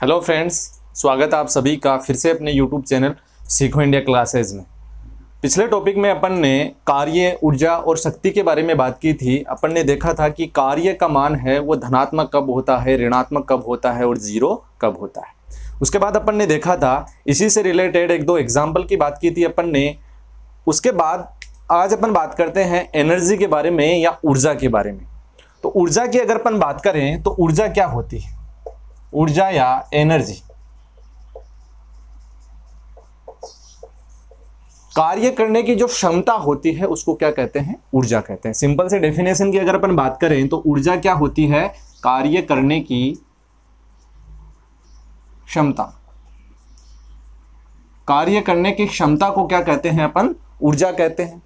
Hello friends, स्वागत है आप सभी का फिर से अपने यूट्यूब चैनल सीखो इंडिया क्लासेज में। पिछले टॉपिक में अपन ने कार्य, ऊर्जा और शक्ति के बारे में बात की थी। अपन ने देखा था कि कार्य का मान है वो धनात्मक कब होता है, ऋणात्मक कब होता है और जीरो कब होता है। उसके बाद अपन ने देखा था, इसी से रिलेटेड एक दो एग्जाम्पल की बात की थी अपन ने। उसके बाद आज अपन बात करते हैं एनर्जी के बारे में या ऊर्जा के बारे में। तो ऊर्जा की अगर अपन बात करें तो ऊर्जा क्या होती है? ऊर्जा या एनर्जी कार्य करने की जो क्षमता होती है उसको क्या कहते हैं? ऊर्जा कहते हैं। सिंपल से डेफिनेशन की अगर अपन बात करें तो ऊर्जा क्या होती है? कार्य करने की क्षमता। कार्य करने की क्षमता को क्या कहते हैं? अपन ऊर्जा कहते हैं।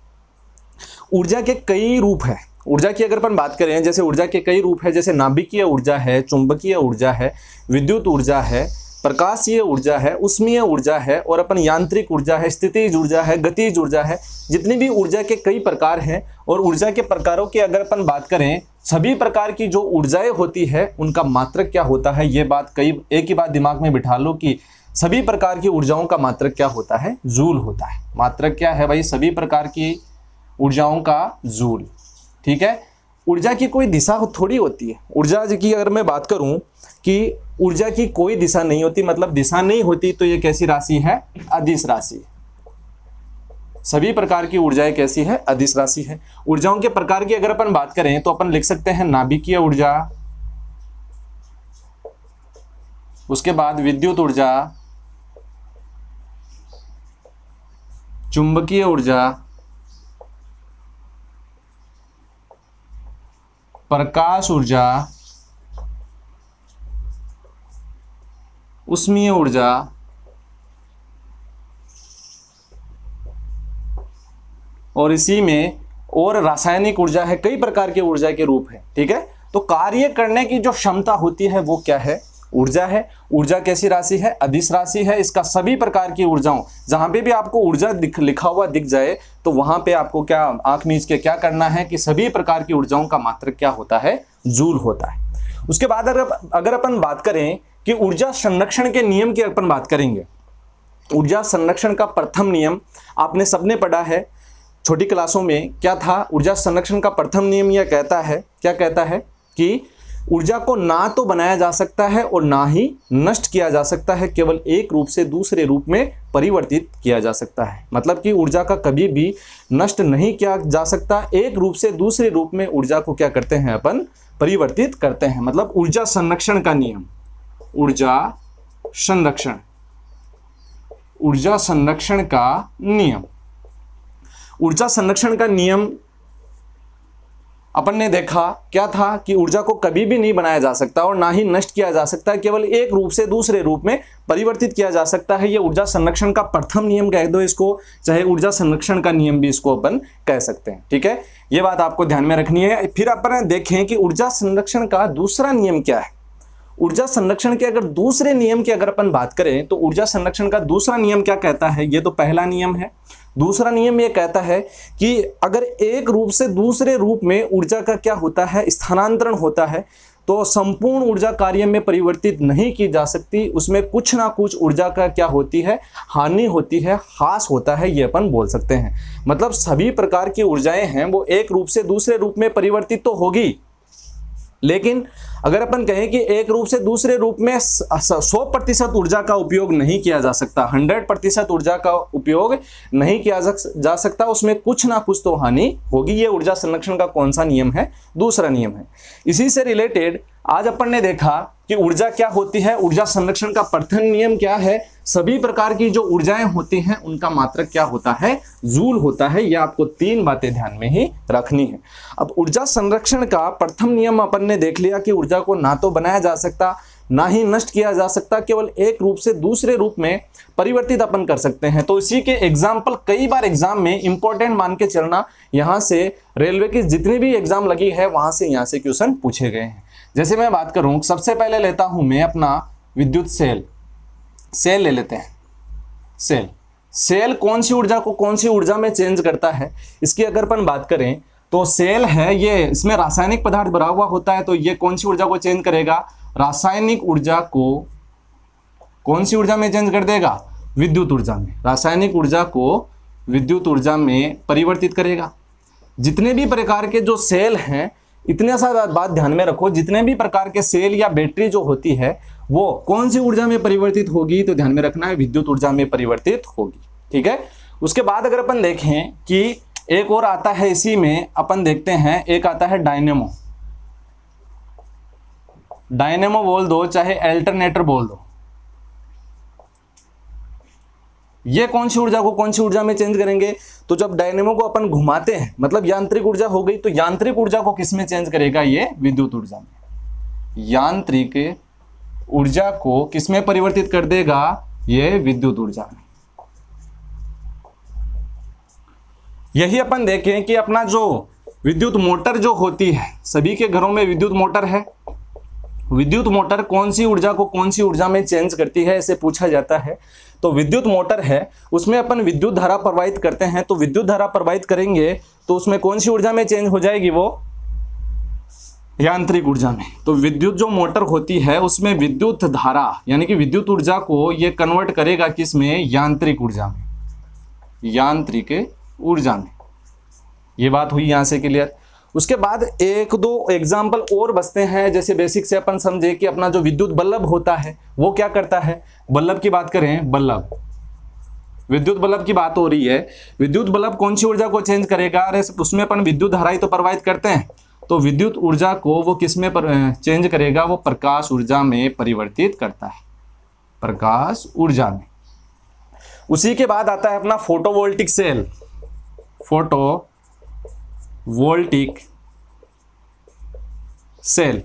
ऊर्जा के कई रूप हैं। ऊर्जा की अगर अपन बात करें, जैसे ऊर्जा के कई रूप है, जैसे नाभिकीय ऊर्जा है, चुंबकीय ऊर्जा है, विद्युत ऊर्जा है, प्रकाशीय ऊर्जा है, उष्मीय ऊर्जा है और अपन यांत्रिक ऊर्जा है, स्थितिज ऊर्जा है, गतिज ऊर्जा है। जितनी भी ऊर्जा के कई प्रकार हैं और ऊर्जा के प्रकारों की अगर अपन बात करें, सभी प्रकार की जो ऊर्जाएं होती है उनका मात्रक क्या होता है? ये बात एक ही बात दिमाग में बिठा लो कि सभी प्रकार की ऊर्जाओं का मात्रक क्या होता है? जूल होता है। मात्रक क्या है भाई? सभी प्रकार की ऊर्जाओं का जूल। ठीक है। ऊर्जा की कोई दिशा थोड़ी होती है। ऊर्जा की अगर मैं बात करूं कि ऊर्जा की कोई दिशा नहीं होती, मतलब दिशा नहीं होती, तो ये कैसी राशि है? अदिश राशि। सभी प्रकार की ऊर्जाएं कैसी है? अदिश राशि है। ऊर्जाओं के प्रकार की अगर अपन बात करें तो अपन लिख सकते हैं नाभिकीय ऊर्जा, उसके बाद विद्युत ऊर्जा, चुंबकीय ऊर्जा, प्रकाश ऊर्जा, उष्मीय ऊर्जा, और इसी में और रासायनिक ऊर्जा है। कई प्रकार के ऊर्जा के रूप है। ठीक है। तो कार्य करने की जो क्षमता होती है वो क्या है? ऊर्जा है। ऊर्जा कैसी राशि है? अदिश राशि है। इसका सभी प्रकार की ऊर्जाओं, जहां पे भी आपको ऊर्जा लिखा हुआ दिख जाए तो वहां पे आपको क्या आंख मीच के क्या करना है कि सभी प्रकार की ऊर्जाओं का मात्रक क्या होता है? जूल होता है। उसके बाद अगर अपन बात करें कि ऊर्जा संरक्षण के नियम की अपन बात करेंगे। ऊर्जा संरक्षण का प्रथम नियम आपने सबने पढ़ा है छोटी क्लासों में। क्या था? ऊर्जा संरक्षण का प्रथम नियम यह कहता है, क्या कहता है कि ऊर्जा को ना तो बनाया जा सकता है और ना ही नष्ट किया जा सकता है, केवल एक रूप से दूसरे रूप में परिवर्तित किया जा सकता है। मतलब कि ऊर्जा का कभी भी नष्ट नहीं किया जा सकता, एक रूप से दूसरे रूप में ऊर्जा को क्या करते हैं? अपन परिवर्तित करते हैं। मतलब ऊर्जा संरक्षण का नियम। ऊर्जा संरक्षण, ऊर्जा संरक्षण का नियम। ऊर्जा संरक्षण का नियम अपन ने देखा क्या था कि ऊर्जा को कभी भी नहीं बनाया जा सकता और ना ही नष्ट किया जा सकता है, केवल एक रूप से दूसरे रूप में परिवर्तित किया जा सकता है। ये ऊर्जा संरक्षण का प्रथम नियम कह दो इसको, चाहे ऊर्जा संरक्षण का नियम भी इसको अपन कह सकते हैं। ठीक है। ये बात आपको ध्यान में रखनी है। फिर अपन देखें कि ऊर्जा संरक्षण का दूसरा नियम क्या है। ऊर्जा संरक्षण के अगर दूसरे नियम की अगर अपन बात करें तो ऊर्जा संरक्षण का दूसरा नियम क्या कहता है? ये तो पहला नियम है। दूसरा नियम ये कहता है कि अगर एक रूप से दूसरे रूप में ऊर्जा का क्या होता है? स्थानांतरण होता है, तो संपूर्ण ऊर्जा कार्य में परिवर्तित नहीं की जा सकती। उसमें कुछ ना कुछ ऊर्जा का क्या होती है? हानि होती है, ह्रास होता है, ये अपन बोल सकते हैं। मतलब सभी प्रकार की ऊर्जाएं हैं वो एक रूप से दूसरे रूप में परिवर्तित तो होगी, लेकिन अगर अपन कहें कि एक रूप से दूसरे रूप में 100% ऊर्जा का उपयोग नहीं किया जा सकता, 100% ऊर्जा का उपयोग नहीं किया जा सकता, उसमें कुछ ना कुछ तो हानि होगी। ये ऊर्जा संरक्षण का कौन सा नियम है? दूसरा नियम है। इसी से रिलेटेड आज अपन ने देखा कि ऊर्जा क्या होती है। ऊर्जा संरक्षण का प्रथम नियम क्या है? सभी प्रकार की जो ऊर्जाएं होती हैं उनका मात्रक क्या होता है? जूल होता है। ये आपको तीन बातें ध्यान में ही रखनी है। अब ऊर्जा संरक्षण का प्रथम नियम अपन ने देख लिया कि ऊर्जा को ना तो बनाया जा सकता ना ही नष्ट किया जा सकता, केवल एक रूप से दूसरे रूप में परिवर्तित अपन कर सकते हैं। तो इसी के एग्जाम्पल कई बार एग्जाम में इंपॉर्टेंट मान के चलना, यहाँ से रेलवे की जितनी भी एग्जाम लगी है वहां से यहाँ से क्वेश्चन पूछे गए हैं। जैसे मैं बात करूं, सबसे पहले लेता हूं मैं अपना विद्युत सेल ले लेते हैं। सेल कौन सी ऊर्जा को कौन सी ऊर्जा में चेंज करता है, इसकी अगर अपन बात करें तो सेल है ये, इसमें रासायनिक पदार्थ भरा हुआ होता है, तो ये कौन सी ऊर्जा को चेंज करेगा? रासायनिक ऊर्जा को कौन सी ऊर्जा में चेंज कर देगा? विद्युत ऊर्जा में। रासायनिक ऊर्जा को विद्युत ऊर्जा में परिवर्तित करेगा। जितने भी प्रकार के जो सेल हैं, इतने सा बात ध्यान में रखो, जितने भी प्रकार के सेल या बैटरी जो होती है वो कौन सी ऊर्जा में परिवर्तित होगी? तो ध्यान में रखना है विद्युत ऊर्जा में परिवर्तित होगी। ठीक है। उसके बाद अगर अपन देखें कि एक और आता है इसी में, अपन देखते हैं एक आता है डायनेमो। डायनेमो बोल दो चाहे अल्टरनेटर बोल दो। ये कौन सी ऊर्जा को कौन सी ऊर्जा में चेंज करेंगे? तो जब डायनेमो को अपन घुमाते हैं, मतलब यांत्रिक ऊर्जा हो गई, तो यांत्रिक ऊर्जा को किस में चेंज करेगा? ये विद्युत ऊर्जा में। यांत्रिक ऊर्जा को किस में परिवर्तित कर देगा? ये विद्युत ऊर्जा में। यही अपन देखें कि अपना जो विद्युत मोटर जो होती है, सभी के घरों में विद्युत मोटर है। विद्युत मोटर कौन सी ऊर्जा को कौन सी ऊर्जा में चेंज करती है, ऐसे पूछा जाता है। तो विद्युत मोटर है, उसमें अपन विद्युत धारा प्रवाहित करते हैं, तो विद्युत धारा प्रवाहित करेंगे तो उसमें कौन सी ऊर्जा में चेंज हो जाएगी? वो यांत्रिक ऊर्जा में। तो विद्युत जो मोटर होती है उसमें विद्युत धारा यानी कि विद्युत ऊर्जा को ये कन्वर्ट करेगा किस में? यांत्रिक ऊर्जा में। यांत्रिक ऊर्जा में। ये बात हुई यहां से क्लियर। उसके बाद एक दो एग्जाम्पल और बचते हैं। जैसे बेसिक से अपन समझे कि अपना जो विद्युत बल्ब होता है वो क्या करता है? बल्ब की बात करें, बल्ब, विद्युत बल्ब की बात हो रही है। विद्युत बल्ब कौन सी ऊर्जा को चेंज करेगा? अरे उसमें अपन विद्युत धारा ही तो प्रवाहित करते हैं, तो विद्युत ऊर्जा को वो किस में चेंज करेगा? वो प्रकाश ऊर्जा में परिवर्तित करता है, प्रकाश ऊर्जा में। उसी के बाद आता है अपना photovoltaic cell. Photovoltaic cell.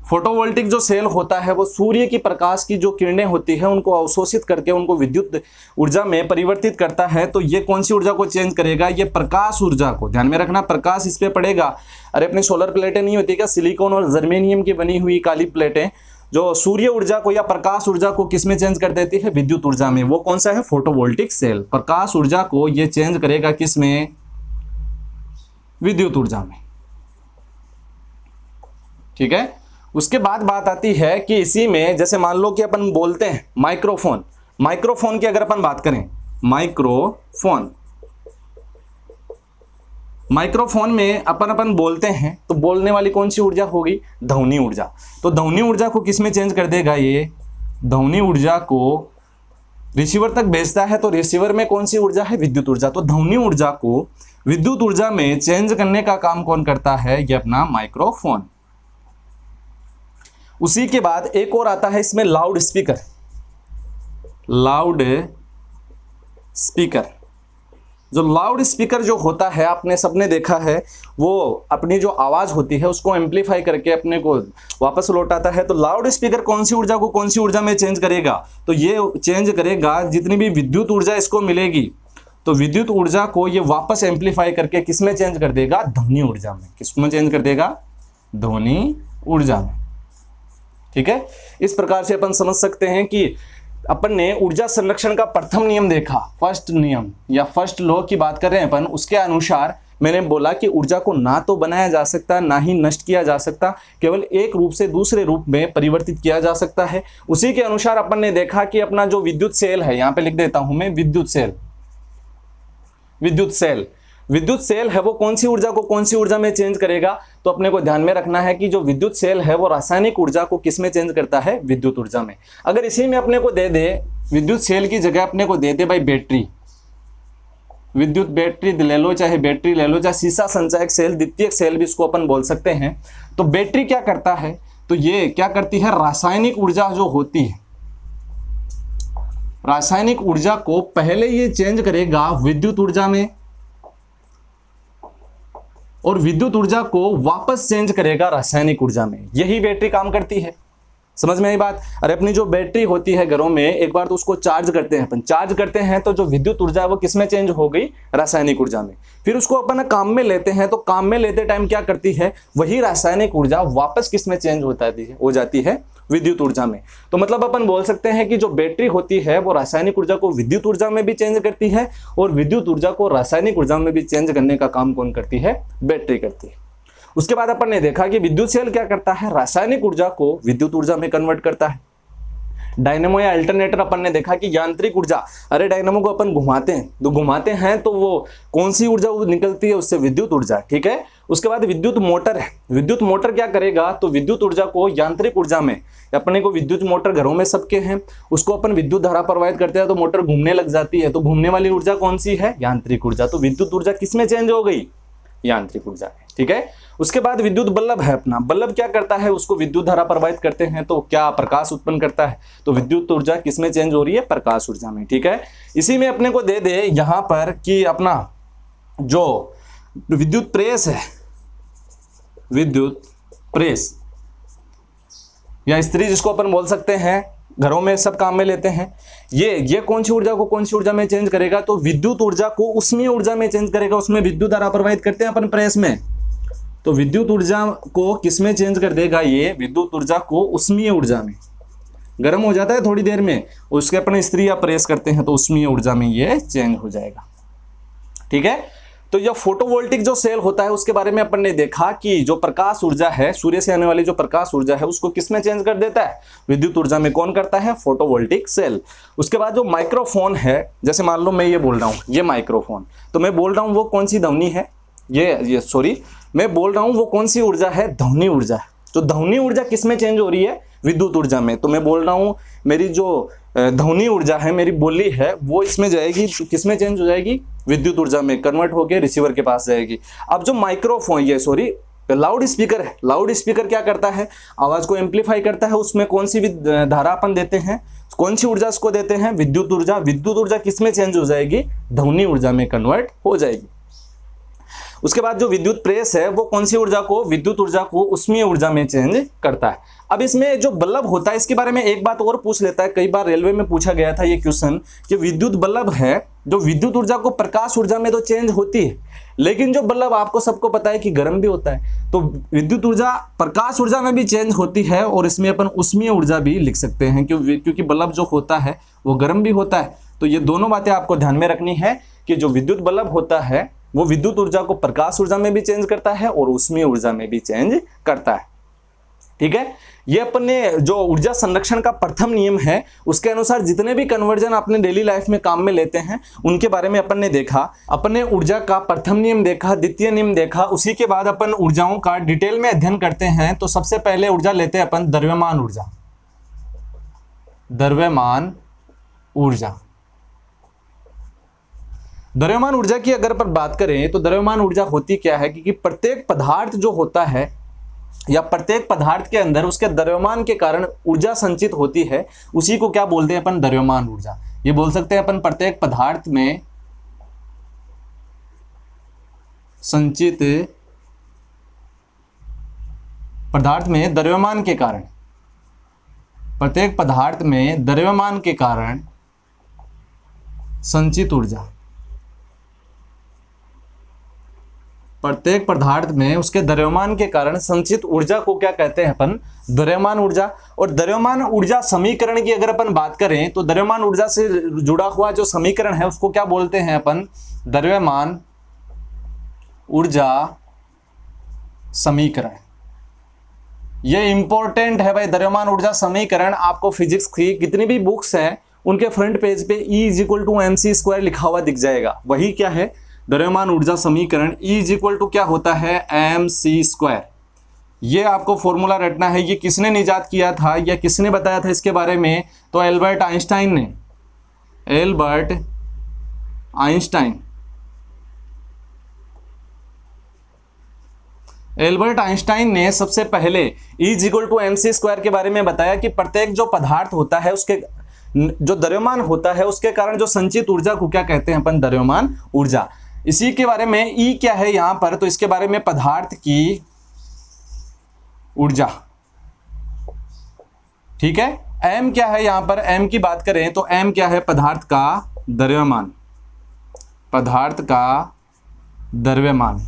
Photovoltaic जो सेल होता है वो सूर्य की प्रकाश की जो किरणें होती है उनको अवशोषित करके उनको विद्युत ऊर्जा में परिवर्तित करता है। तो ये कौन सी ऊर्जा को चेंज करेगा? ये प्रकाश ऊर्जा को। ध्यान में रखना, प्रकाश इस पे पड़ेगा। अरे अपनी सोलर प्लेटें नहीं होती क्या, सिलिकॉन और जर्मेनियम की बनी हुई काली प्लेटें, जो सूर्य ऊर्जा को या प्रकाश ऊर्जा को किस में चेंज कर देती है? विद्युत ऊर्जा में। वो कौन सा है? Photovoltaic cell. प्रकाश ऊर्जा को ये चेंज करेगा किस में? विद्युत ऊर्जा में। ठीक है। उसके बाद बात आती है कि इसी में जैसे मान लो कि अपन बोलते हैं माइक्रोफोन। माइक्रोफोन की अगर अपन बात करें, माइक्रोफोन, माइक्रोफोन में अपन बोलते हैं तो बोलने वाली कौन सी ऊर्जा होगी? ध्वनि ऊर्जा। तो ध्वनि ऊर्जा को किस में चेंज कर देगा? ये ध्वनि ऊर्जा को रिसीवर तक भेजता है, तो रिसीवर में कौन सी ऊर्जा है? विद्युत ऊर्जा। तो ध्वनि ऊर्जा को विद्युत ऊर्जा में चेंज करने का काम कौन करता है? ये अपना माइक्रोफोन। उसी के बाद एक और आता है इसमें लाउड स्पीकर। लाउड स्पीकर, जो लाउड स्पीकर जो होता है आपने सबने देखा है, वो अपनी जो आवाज होती है उसको एम्पलीफाई करके अपने को वापस लौटाता है। तो लाउड स्पीकर कौन सी ऊर्जा को कौन सी ऊर्जा में चेंज करेगा? तो ये चेंज करेगा जितनी भी विद्युत ऊर्जा इसको मिलेगी, तो विद्युत ऊर्जा को ये वापस एम्पलीफाई करके किस में चेंज कर देगा? ध्वनि ऊर्जा में। किस में चेंज कर देगा? ध्वनि ऊर्जा में। ठीक है। इस प्रकार से अपन समझ सकते हैं कि अपन ने ऊर्जा संरक्षण का प्रथम नियम देखा, फर्स्ट नियम या फर्स्ट लॉ की बात कर रहे हैं अपन। उसके अनुसार मैंने बोला कि ऊर्जा को ना तो बनाया जा सकता, ना ही नष्ट किया जा सकता, केवल एक रूप से दूसरे रूप में परिवर्तित किया जा सकता है। उसी के अनुसार अपन ने देखा कि अपना जो विद्युत सेल है, यहां पे लिख देता हूं मैं विद्युत सेल। विद्युत सेल है वो कौन सी ऊर्जा को कौन सी ऊर्जा में चेंज करेगा? तो अपने को ध्यान में रखना है कि जो विद्युत सेल है वो रासायनिक ऊर्जा को किस में चेंज करता है? विद्युत ऊर्जा में। अगर इसी में अपने को दे दे, विद्युत सेल की जगह अपने को दे दे भाई बैटरी, विद्युत बैटरी ले लो, चाहे बैटरी ले लो, चाहे सीसा संचायक सेल, द्वितीयक सेल भी इसको अपन बोल सकते हैं। तो बैटरी क्या करता है? तो ये क्या करती है? रासायनिक ऊर्जा जो होती है, रासायनिक ऊर्जा को पहले ये चेंज करेगा विद्युत ऊर्जा में, और विद्युत ऊर्जा को वापस चेंज करेगा रासायनिक ऊर्जा में। यही बैटरी काम करती है। समझ में आई बात? अरे अपनी जो बैटरी होती है घरों में, एक बार तो उसको चार्ज करते हैं अपन, चार्ज करते हैं तो जो विद्युत ऊर्जा है वो किस में चेंज हो गई? रासायनिक ऊर्जा में। फिर उसको अपन काम में लेते हैं, तो काम में लेते टाइम क्या करती है? वही रासायनिक ऊर्जा वापस किस में चेंज हो जाती है? विद्युत ऊर्जा में। तो मतलब अपन बोल सकते हैं कि जो बैटरी होती है वो रासायनिक ऊर्जा को विद्युत ऊर्जा में भी चेंज करती है, और विद्युत ऊर्जा को रासायनिक ऊर्जा में भी चेंज करने का काम कौन करती है? बैटरी करती है। उसके बाद अपन ने देखा कि विद्युत सेल क्या करता है? रासायनिक ऊर्जा को विद्युत ऊर्जा में कन्वर्ट करता है। डायनेमो या अल्टरनेटर अपन ने देखा कि यांत्रिक ऊर्जा, अरे डायनेमो को अपन घुमाते हैं तो वो कौन सी ऊर्जा निकलती है उससे, विद्युत ऊर्जा, ठीक है। उसके बाद विद्युत मोटर है, विद्युत मोटर क्या करेगा, तो विद्युत ऊर्जा को यांत्रिक ऊर्जा में, अपने को विद्युत मोटर घरों में सबके हैं, उसको अपन विद्युत धारा प्रवाहित करते हैं तो मोटर घूमने लग जाती है, तो घूमने वाली ऊर्जा कौन सी है, यांत्रिक ऊर्जा। तो विद्युत ऊर्जा किसमें चेंज हो गई, यांत्रिक ऊर्जा में, ठीक है। उसके बाद विद्युत बल्ब है अपना, बल्ब क्या करता है, उसको विद्युत धारा प्रवाहित करते हैं तो क्या प्रकाश उत्पन्न करता है, तो विद्युत ऊर्जा किसमें चेंज हो रही है, प्रकाश ऊर्जा में, ठीक है। इसी में अपने को दे दे यहां पर कि अपना जो विद्युत प्रेस है, विद्युत प्रेस या इस्त्री जिसको अपन बोल सकते हैं, घरों में सब काम में लेते हैं, ये कौन सी ऊर्जा को कौन सी ऊर्जा में चेंज करेगा, तो विद्युत ऊर्जा को उष्मीय ऊर्जा में चेंज करेगा। उसमें विद्युत धारा प्रवाहित करते हैं अपन प्रेस में, तो विद्युत ऊर्जा को किसमें चेंज कर देगा, ये विद्युत ऊर्जा को उष्मीय ऊर्जा में। गर्म हो जाता है थोड़ी देर में, उसके अपन इस्त्री या प्रेस करते हैं तो उष्मीय ऊर्जा में ये चेंज हो जाएगा, ठीक है। तो यह फोटोवोल्टिक जो सेल होता है उसके बारे में अपन ने देखा कि जो प्रकाश ऊर्जा है, सूर्य से आने वाली जो प्रकाश ऊर्जा है उसको किसमें चेंज कर देता है, विद्युत ऊर्जा में। कौन करता है, फोटोवोल्टिक सेल। उसके बाद जो माइक्रोफोन है, जैसे मान लो मैं ये बोल रहा हूँ, ये माइक्रोफोन, तो मैं बोल रहा हूँ वो कौन सी ध्वनि है, मैं बोल रहा हूँ वो कौन सी ऊर्जा है, ध्वनि ऊर्जा है। तो ध्वनि ऊर्जा किसमें चेंज हो रही है, विद्युत ऊर्जा में। तो मैं बोल रहा हूँ मेरी जो ध्वनि ऊर्जा है, मेरी बोली है, वो इसमें जाएगी, किसमें चेंज हो जाएगी, विद्युत ऊर्जा में, कन्वर्ट होकर रिसीवर के पास जाएगी। अब जो माइक्रोफोन लाउड स्पीकर है, लाउड स्पीकर क्या करता है, आवाज को एम्पलीफाई करता है, उसमें कौन सी धारा अपन देते हैं, कौन सी ऊर्जा उसको देते हैं, विद्युत ऊर्जा। विद्युत ऊर्जा किसमें चेंज हो जाएगी, ध्वनि ऊर्जा में कन्वर्ट हो जाएगी। उसके बाद जो विद्युत प्रेस है वो कौन सी ऊर्जा को, विद्युत ऊर्जा को उष्मीय ऊर्जा में चेंज करता है। अब इसमें जो बल्ब होता है इसके बारे में एक बात और पूछ लेता है, कई बार रेलवे में पूछा गया था ये क्वेश्चन कि विद्युत बल्ब है, जो विद्युत ऊर्जा को प्रकाश ऊर्जा में तो चेंज होती है, लेकिन जो बल्ब आपको सबको पता है कि गर्म भी होता है, तो विद्युत ऊर्जा प्रकाश ऊर्जा में भी चेंज होती है और इसमें अपन उष्मीय ऊर्जा भी लिख सकते हैं, क्योंकि बल्ब जो होता है वो गर्म भी होता है। तो ये दोनों बातें आपको ध्यान में रखनी है कि जो विद्युत बल्ब होता है वो विद्युत ऊर्जा को प्रकाश ऊर्जा में भी चेंज करता है और उष्मीय ऊर्जा में भी चेंज करता है, ठीक है। ये अपने जो ऊर्जा संरक्षण का प्रथम नियम है उसके अनुसार जितने भी कन्वर्जन अपने डेली लाइफ में काम में लेते हैं उनके बारे में अपन ने देखा। अपन ने ऊर्जा का प्रथम नियम देखा, द्वितीय नियम देखा, उसी के बाद अपन ऊर्जाओं का डिटेल में अध्ययन करते हैं। तो सबसे पहले ऊर्जा लेते हैं अपन द्रव्यमान ऊर्जा। द्रव्यमान ऊर्जा, द्रव्यमान ऊर्जा की अगर अपन बात करें तो द्रव्यमान ऊर्जा होती क्या है कि प्रत्येक पदार्थ जो होता है या प्रत्येक पदार्थ के अंदर उसके द्रव्यमान के कारण ऊर्जा संचित होती है, उसी को क्या बोलते हैं अपन, द्रव्यमान ऊर्जा। ये बोल सकते हैं अपन प्रत्येक पदार्थ में संचित पदार्थ में द्रव्यमान के कारण, प्रत्येक पदार्थ में द्रव्यमान के कारण संचित ऊर्जा, प्रत्येक पदार्थ में उसके द्रव्यमान के कारण संचित ऊर्जा को क्या कहते हैं अपन, द्रव्यमान ऊर्जा। और द्रव्यमान ऊर्जा समीकरण की अगर अपन बात करें तो द्रव्यमान ऊर्जा से जुड़ा हुआ जो समीकरण है उसको क्या बोलते हैं अपन, द्रव्यमान ऊर्जा समीकरण। ये इंपॉर्टेंट है भाई, द्रव्यमान ऊर्जा समीकरण आपको फिजिक्स की कितनी भी बुक्स हैं उनके फ्रंट पेज पे E=mc² लिखा हुआ दिख जाएगा। वही क्या है, द्रव्यमान ऊर्जा समीकरण। E= क्या होता है, mc²। ये आपको फॉर्मूला रटना है। ये किसने निजात किया था या किसने बताया था इसके बारे में, तो एल्बर्ट आइंस्टाइन ने। एल्बर्ट आइंस्टाइन, एल्बर्ट आइंस्टाइन ने सबसे पहले E=mc² के बारे में बताया कि प्रत्येक जो पदार्थ होता है उसके जो द्रव्यमान होता है उसके कारण जो संचित ऊर्जा को क्या कहते हैं अपन, द्रव्यमान ऊर्जा। इसी के बारे में ई क्या है यहां पर, तो इसके बारे में पदार्थ की ऊर्जा, ठीक है। एम क्या है यहां पर, एम की बात करें तो एम क्या है, पदार्थ का द्रव्यमान, पदार्थ का द्रव्यमान।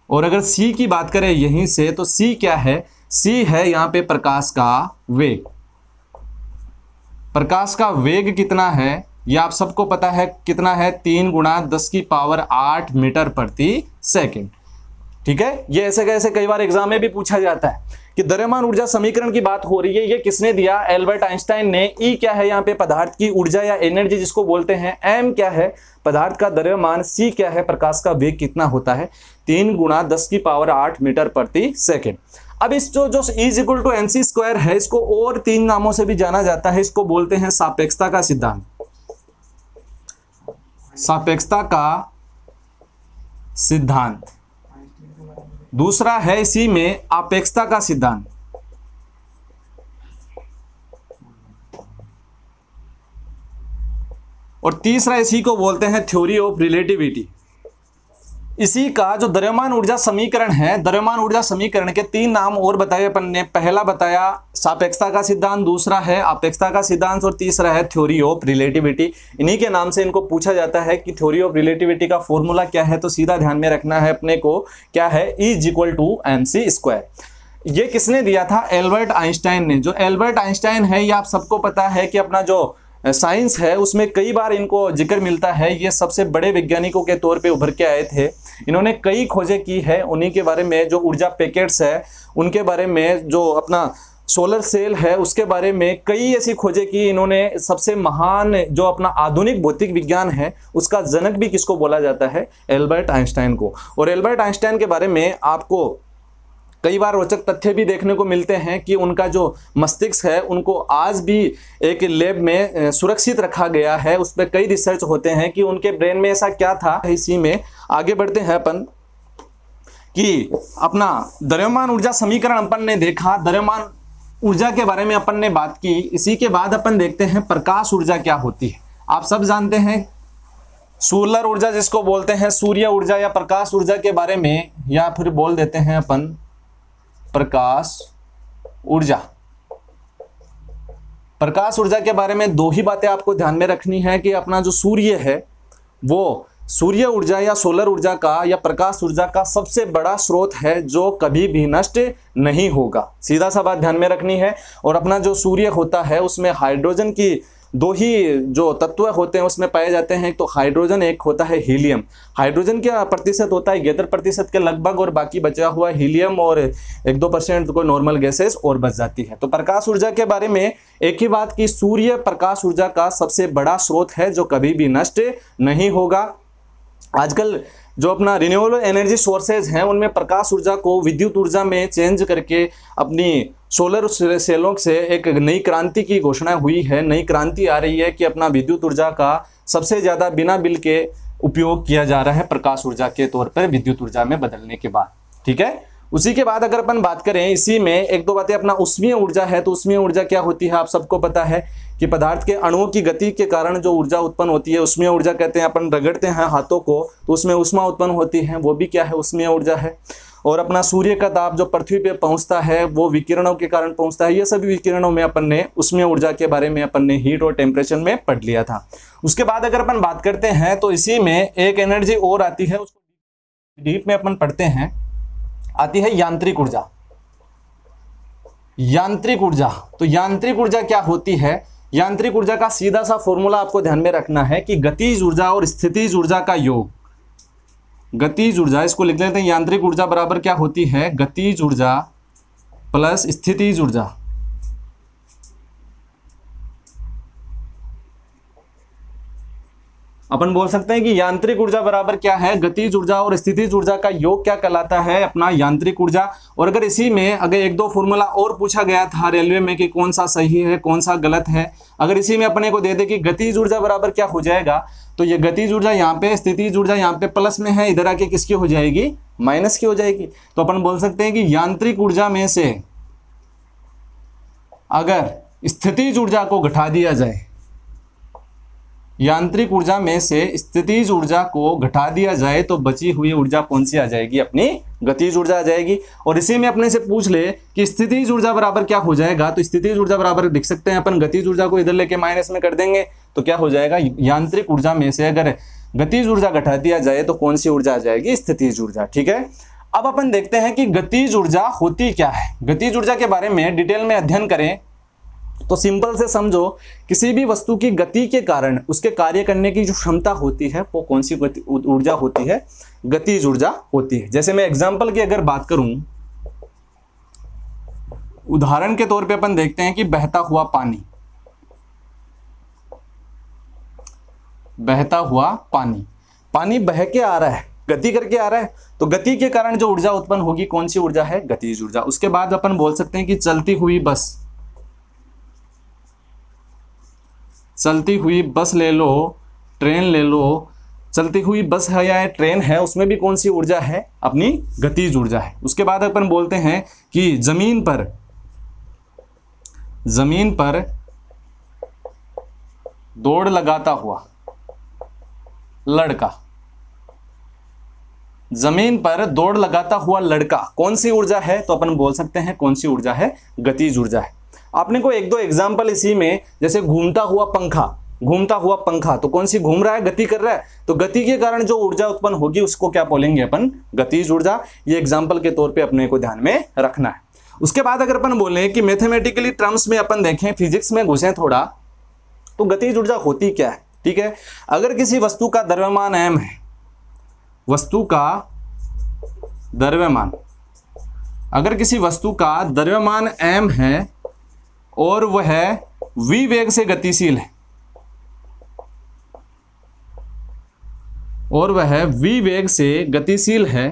और अगर सी की बात करें यहीं से तो सी क्या है, सी है यहां पे प्रकाश का वेग। प्रकाश का वेग कितना है ये आप सबको पता है, कितना है, 3 × 10⁸ मीटर प्रति सेकंड। ठीक है, ये ऐसे कैसे कई बार एग्जाम में भी पूछा जाता है कि द्रव्यमान ऊर्जा समीकरण की बात हो रही है, ये किसने दिया? एल्बर्ट आइंस्टाइन ने। ई क्या है यहाँ पे? पदार्थ की ऊर्जा या एनर्जी जिसको बोलते हैं। एम क्या है? पदार्थ का द्रव्यमान। सी क्या है? प्रकाश का वेग कितना होता है? 3 × 10⁸ मीटर प्रति सेकेंड। अब इस जो E = mc² है, इसको और 3 नामों से भी जाना जाता है। इसको बोलते हैं सापेक्षता का सिद्धांत। सापेक्षता का सिद्धांत। दूसरा है इसी में आपेक्षता का सिद्धांत। और तीसरा इसी को बोलते हैं थ्योरी ऑफ रिलेटिविटी। इसी का जो द्रव्यमान ऊर्जा समीकरण है, द्रव्यमान ऊर्जा समीकरण के 3 नाम और बताए अपन ने। पहला बताया सापेक्षता का सिद्धांत, दूसरा है आपेक्षता का सिद्धांत और तीसरा है थ्योरी ऑफ रिलेटिविटी। इन्हीं के नाम से इनको पूछा जाता है कि थ्योरी ऑफ रिलेटिविटी का फॉर्मूला क्या है। तो सीधा ध्यान में रखना है अपने को, क्या है? E = mc²। ये किसने दिया था? एल्बर्ट आइंस्टाइन ने। जो एल्बर्ट आइंस्टाइन है, ये आप सबको पता है कि अपना जो साइंस है उसमें कई बार इनको जिक्र मिलता है। ये सबसे बड़े वैज्ञानिकों के तौर पे उभर के आए थे। इन्होंने कई खोजें की है। उन्हीं के बारे में जो ऊर्जा पैकेट्स है उनके बारे में, जो अपना सोलर सेल है उसके बारे में कई ऐसी खोजें की इन्होंने। सबसे महान जो अपना आधुनिक भौतिक विज्ञान है उसका जनक भी किसको बोला जाता है? एल्बर्ट आइंस्टाइन को। और एल्बर्ट आइंस्टाइन के बारे में आपको कई बार रोचक तथ्य भी देखने को मिलते हैं कि उनका जो मस्तिष्क है उनको आज भी एक लैब में सुरक्षित रखा गया है। उस पर कई रिसर्च होते हैं कि उनके ब्रेन में ऐसा क्या था। इसी में आगे बढ़ते हैं अपन कि अपना द्रव्यमान ऊर्जा समीकरण अपन ने देखा, द्रव्यमान ऊर्जा के बारे में अपन ने बात की। इसी के बाद अपन देखते हैं प्रकाश ऊर्जा क्या होती है। आप सब जानते हैं सोलर ऊर्जा जिसको बोलते हैं, सूर्य ऊर्जा या प्रकाश ऊर्जा के बारे में, या फिर बोल देते हैं अपन प्रकाश ऊर्जा। प्रकाश ऊर्जा के बारे में 2 ही बातें आपको ध्यान में रखनी है कि अपना जो सूर्य है वो सूर्य ऊर्जा या सोलर ऊर्जा का या प्रकाश ऊर्जा का सबसे बड़ा स्रोत है जो कभी भी नष्ट नहीं होगा। सीधा सा बात ध्यान में रखनी है। और अपना जो सूर्य होता है उसमें हाइड्रोजन की 2 ही जो तत्व होते हैं उसमें पाए जाते हैं। तो हाइड्रोजन, एक होता है हीलियम। हाइड्रोजन क्या प्रतिशत होता है? 71% के लगभग, और बाकी बचा हुआ हीलियम और 1-2% कोई नॉर्मल गैसेस और बच जाती है। तो प्रकाश ऊर्जा के बारे में एक ही बात कि सूर्य प्रकाश ऊर्जा का सबसे बड़ा स्रोत है जो कभी भी नष्ट नहीं होगा। आजकल जो अपना रिन्यूएबल एनर्जी सोर्सेज हैं उनमें प्रकाश ऊर्जा को विद्युत ऊर्जा में चेंज करके अपनी सोलर सेलों से एक नई क्रांति की घोषणा हुई है। नई क्रांति आ रही है कि अपना विद्युत ऊर्जा का सबसे ज़्यादा बिना बिल के उपयोग किया जा रहा है प्रकाश ऊर्जा के तौर पर विद्युत ऊर्जा में बदलने के बाद। ठीक है, उसी के बाद अगर अपन बात करें इसी में 1-2 बातें, अपना उष्मीय ऊर्जा है। तो उष्मीय ऊर्जा क्या होती है? आप सबको पता है कि पदार्थ के अणुओं की गति के कारण जो ऊर्जा उत्पन्न होती है उष्मीय ऊर्जा कहते हैं। अपन रगड़ते हैं हाथों को तो उसमें ऊष्मा उत्पन्न होती है, वो भी क्या है? उष्मीय ऊर्जा है। और अपना सूर्य का ताप जो पृथ्वी पे पहुंचता है वो विकिरणों के कारण पहुंचता है। ये सभी विकिरणों में अपन ने उष्मीय ऊर्जा के बारे में अपन ने हीट और टेम्परेचर में पढ़ लिया था। उसके बाद अगर अपन बात करते हैं तो इसी में एक एनर्जी और आती है, उसको डीप में अपन पढ़ते हैं, आती है यांत्रिक ऊर्जा। यांत्रिक ऊर्जा, तो यांत्रिक ऊर्जा क्या होती है? यांत्रिक ऊर्जा का सीधा सा फॉर्मूला आपको ध्यान में रखना है कि गतिज ऊर्जा और स्थितिज ऊर्जा का योग। गतिज ऊर्जा, इसको लिख लेते हैं, यांत्रिक ऊर्जा बराबर क्या होती है? गतिज ऊर्जा प्लस स्थितिज ऊर्जा। अपन बोल सकते हैं कि यांत्रिक ऊर्जा बराबर क्या है? गतिज ऊर्जा और स्थितिज ऊर्जा का योग क्या कहलाता है? अपना यांत्रिक ऊर्जा। और अगर इसी में अगर 1-2 फॉर्मूला और पूछा गया था रेलवे में कि कौन सा सही है कौन सा गलत है, अगर इसी में अपने को दे दे कि गतिज ऊर्जा बराबर क्या हो जाएगा, तो ये गतिज ऊर्जा यहाँ पे, स्थितिज ऊर्जा यहाँ पे प्लस में है, इधर आके किसकी हो जाएगी? माइनस की हो जाएगी। तो अपन बोल सकते हैं कि यांत्रिक ऊर्जा में से अगर स्थितिज ऊर्जा को घटा दिया जाए, यांत्रिक ऊर्जा में से स्थितिज ऊर्जा को घटा दिया जाए तो बची हुई ऊर्जा कौन सी आ जाएगी? अपनी गतिज ऊर्जा आ जाएगी। और इसी में अपने से पूछ ले कि स्थितिज ऊर्जा बराबर क्या हो जाएगा, तो स्थितिज ऊर्जा बराबर लिख सकते हैं अपन, गतिज ऊर्जा को इधर लेके माइनस में कर देंगे तो क्या हो जाएगा? यांत्रिक ऊर्जा में से अगर गतिज ऊर्जा घटा दिया जाए तो कौन सी ऊर्जा आ जाएगी? स्थितिज ऊर्जा। ठीक है, अब अपन देखते हैं कि गतिज ऊर्जा होती क्या है। गतिज ऊर्जा के बारे में डिटेल में अध्ययन करें तो सिंपल से समझो, किसी भी वस्तु की गति के कारण उसके कार्य करने की जो क्षमता होती है वो कौन सी ऊर्जा होती है? गतिज ऊर्जा होती है। जैसे मैं एग्जांपल की अगर बात करूं, उदाहरण के तौर पे अपन देखते हैं कि बहता हुआ पानी, बहता हुआ पानी, पानी बह के आ रहा है, गति करके आ रहा है, तो गति के कारण जो ऊर्जा उत्पन्न होगी कौन सी ऊर्जा है? गतिज ऊर्जा। उसके बाद अपन बोल सकते हैं कि चलती हुई बस, चलती हुई बस ले लो, ट्रेन ले लो, चलती हुई बस है या ट्रेन है, उसमें भी कौन सी ऊर्जा है? अपनी गतिज ऊर्जा है। उसके बाद अपन बोलते हैं कि जमीन पर दौड़ लगाता हुआ लड़का, जमीन पर दौड़ लगाता हुआ लड़का कौन सी ऊर्जा है? तो अपन बोल सकते हैं कौन सी ऊर्जा है? गतिज ऊर्जा है। आपने को एक दो एग्जांपल इसी में, जैसे घूमता हुआ पंखा, तो कौन सी घूम रहा है? गति कर रहा है, तो गति के कारण जो ऊर्जा उत्पन्न होगी उसको क्या बोलेंगे अपन? गतिज ऊर्जा। ये एग्जांपल के तौर पे अपने को ध्यान में रखना है। उसके बाद अगर अपन बोले कि मैथमेटिकली टर्म्स में अपन देखें, फिजिक्स में घुसे थोड़ा, तो गतिज ऊर्जा होती क्या है? ठीक है, अगर किसी वस्तु का द्रव्यमान m है, वस्तु का द्रव्यमान, अगर किसी वस्तु का द्रव्यमान m है और वह v वेग से गतिशील है, और वह v वेग से गतिशील है,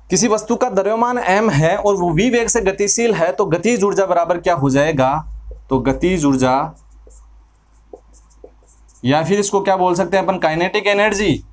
किसी वस्तु का द्रव्यमान m है और वो v वेग से गतिशील है, तो गतिज ऊर्जा बराबर क्या हो जाएगा? तो गतिज ऊर्जा, या फिर इसको क्या बोल सकते हैं अपन? Kinetic energy.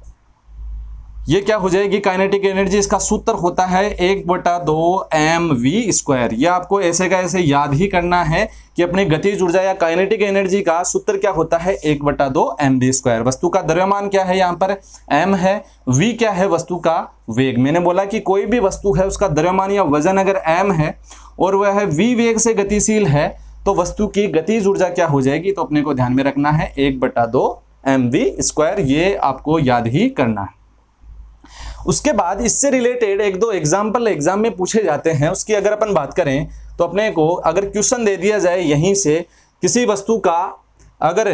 ये क्या हो जाएगी? Kinetic energy. इसका सूत्र होता है 1/2 mv²। ये आपको ऐसे का ऐसे याद ही करना है कि अपनी गतिज ऊर्जा या काइनेटिक एनर्जी का सूत्र क्या होता है? 1/2 mv²। वस्तु का द्रव्यमान क्या है? यहाँ पर m है, v क्या है? वस्तु का वेग। मैंने बोला कि कोई भी वस्तु है उसका द्रव्यमान या वजन अगर m है और वह है v वेग से गतिशील है, तो वस्तु की गतिज ऊर्जा क्या हो जाएगी? तो अपने को ध्यान में रखना है 1/2 mv²। ये आपको याद ही करना है। उसके बाद इससे रिलेटेड एक दो एग्जाम्पल एग्जाम में पूछे जाते हैं। उसकी अगर अपन बात करें तो अपने को अगर क्वेश्चन दे दिया जाए यहीं से, किसी वस्तु का, अगर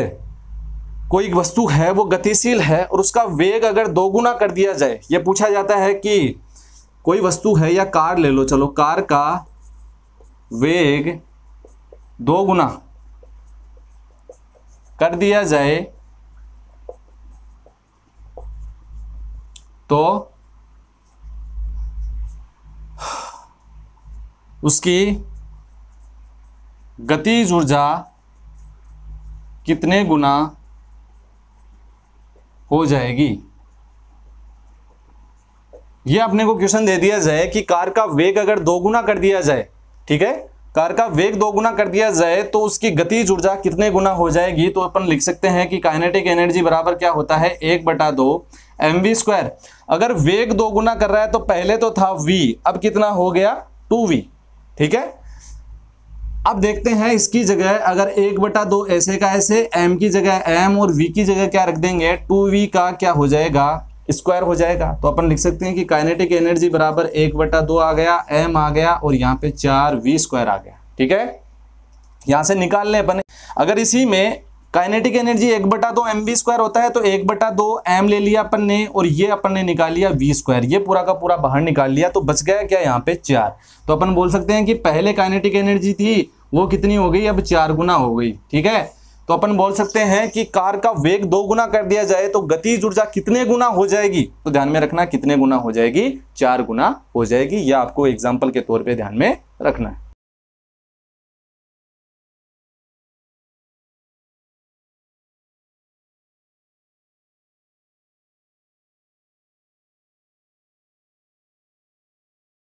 कोई वस्तु है वो गतिशील है और उसका वेग अगर 2 गुना कर दिया जाए, ये पूछा जाता है कि कोई वस्तु है, या कार ले लो, चलो, कार का वेग 2 गुना कर दिया जाए तो उसकी गतिज ऊर्जा कितने गुना हो जाएगी? ये अपने को क्वेश्चन दे दिया जाए कि कार का वेग अगर 2 गुना कर दिया जाए, ठीक है, कार का वेग 2 गुना कर दिया जाए तो उसकी गतिज ऊर्जा कितने गुना हो जाएगी? तो अपन लिख सकते हैं कि काइनेटिक एनर्जी बराबर क्या होता है? 1/2 mv²। अगर वेग 2 गुना कर रहा है तो पहले तो था v, अब कितना हो गया? 2v। ठीक है, अब देखते हैं इसकी जगह अगर 1/2 ऐसे का ऐसे, m की जगह m और v की जगह क्या रख देंगे? 2v का क्या हो जाएगा? स्क्वायर हो जाएगा। तो अपन लिख सकते हैं कि काइनेटिक एनर्जी बराबर 1/2 आ गया, m आ गया और यहाँ पे 4v² आ गया। ठीक है, यहां से निकाल लें अपन। अगर इसी में काइनेटिक एनर्जी 1/2 mv² होता है तो 1/2 m ले लिया अपन ने और ये अपन ने निकाल लिया v², ये पूरा का पूरा बाहर निकाल लिया, तो बच गया क्या? यहाँ पे 4। तो अपन बोल सकते हैं कि पहले काइनेटिक एनर्जी थी वो कितनी हो गई? अब 4 गुना हो गई। ठीक है, तो अपन बोल सकते हैं कि कार का वेग 2 गुना कर दिया जाए तो गतिज ऊर्जा कितने गुना हो जाएगी? तो ध्यान में रखना कितने गुना हो जाएगी? 4 गुना हो जाएगी। यह आपको एग्जाम्पल के तौर पर ध्यान में रखना है।